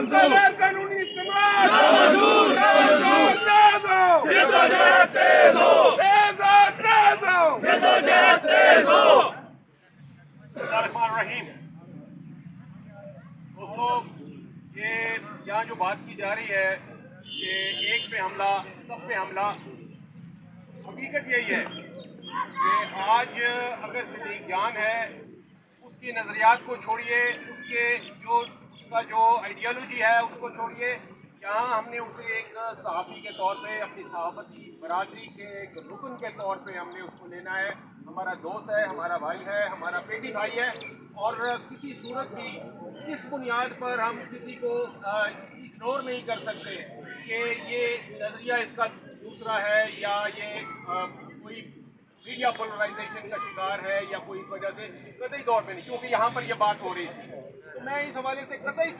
गैर कानूनी इस्तेमाल दोस्तों, ये यहाँ जो बात की जा रही है कि एक पे हमला, सब पे हमला, हकीकत यही है कि आज अगर सदीक जान है, उसकी नज़रियात को छोड़िए, उसका जो आइडियोलॉजी है उसको छोड़िए। यहाँ हमने उसे एक सहाफ़ी के तौर पे, अपनी सहाफ़ती बरादरी के एक रुकन के तौर पे हमने उसको लेना है। हमारा दोस्त है, हमारा भाई है, हमारा पेटी भाई है, और किसी सूरत भी इस बुनियाद पर हम किसी को इग्नोर नहीं कर सकते कि ये नज़रिया इसका दूसरा है या ये कोई मीडिया पोलराइजेशन का शिकार है या कोई इस वजह से कतई तौर पे नहीं, क्योंकि यहाँ पर ये बात हो रही थी। तो मैं इस हवाले से कतई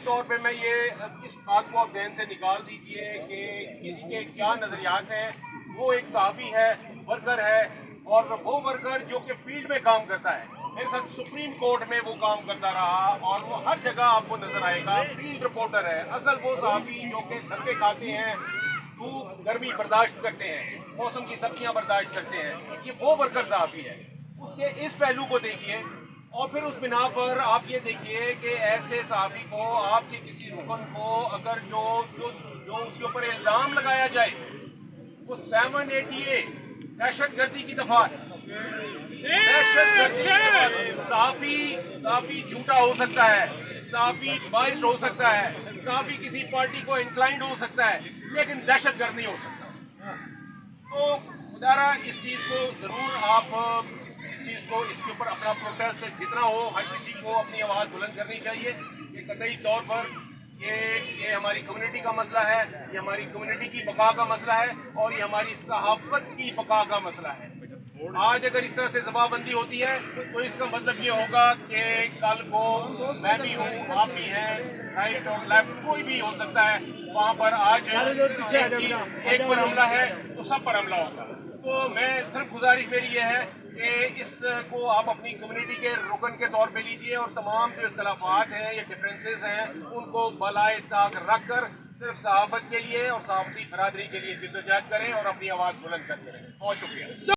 तौर पे मैं ये इस बात को आप ध्यान से निकाल दीजिए कि इसके क्या नज़रियात हैं। वो एक सहाफ़ी है, वर्कर है, और वो वर्कर जो कि फील्ड में काम करता है। मेरे साथ सुप्रीम कोर्ट में वो काम करता रहा और वो हर जगह आपको नजर आएगा। फील्ड रिपोर्टर है, असल वो सहाफ़ी जो कि धक्के खाते हैं, धूप गर्मी बर्दाश्त करते हैं, मौसम की सब्जियां बर्दाश्त करते हैं। ये वो वर्कर सहाफ़ी है। उसके इस पहलू को देखिए, और फिर उस बिना पर आप ये देखिए कि ऐसे सहाफ़ी को, आपके किसी रुकन को अगर जो उसके ऊपर इल्ज़ाम लगाया जाए, वो 788 दहशतगर्दी की दफा है। सहाफ़ी झूठा हो सकता है, सहाफ़ी बाइस्ड हो सकता है, सहाफ़ी किसी पार्टी को इंक्लाइंड हो सकता है, लेकिन दहशतगर्द नहीं हो सकता। तो खुदारा इस चीज़ को ज़रूर आप इसके ऊपर अपना प्रोटेस्ट जितना हो, हर किसी को अपनी आवाज़ बुलंद करनी चाहिए। ये कतई तौर पर ये हमारी कम्युनिटी का मसला है, ये हमारी कम्युनिटी की बका का मसला है, और ये हमारी सहाफ़त की बका का मसला है। आज अगर इस तरह से जमाबंदी होती है तो इसका मतलब ये होगा कि कल को मैं भी हूँ, आप भी हैं, राइट और लेफ्ट कोई भी हो सकता है, वहाँ पर आज एक पर हमला है तो सब पर हमला होगा। तो मैं सिर्फ गुजारिश मेरी ये है कि इसको आप अपनी कम्युनिटी के रुकन के तौर पे लीजिए, और तमाम जो इख्तलाफात हैं या डिफरेंसेस हैं उनको बलाए ताक रख कर सिर्फ सहाफ़त के लिए और सहाफ़ती बरादरी के लिए जिद्दोजहद करें और अपनी आवाज़ बुलंद करते रहें। बहुत शुक्रिया।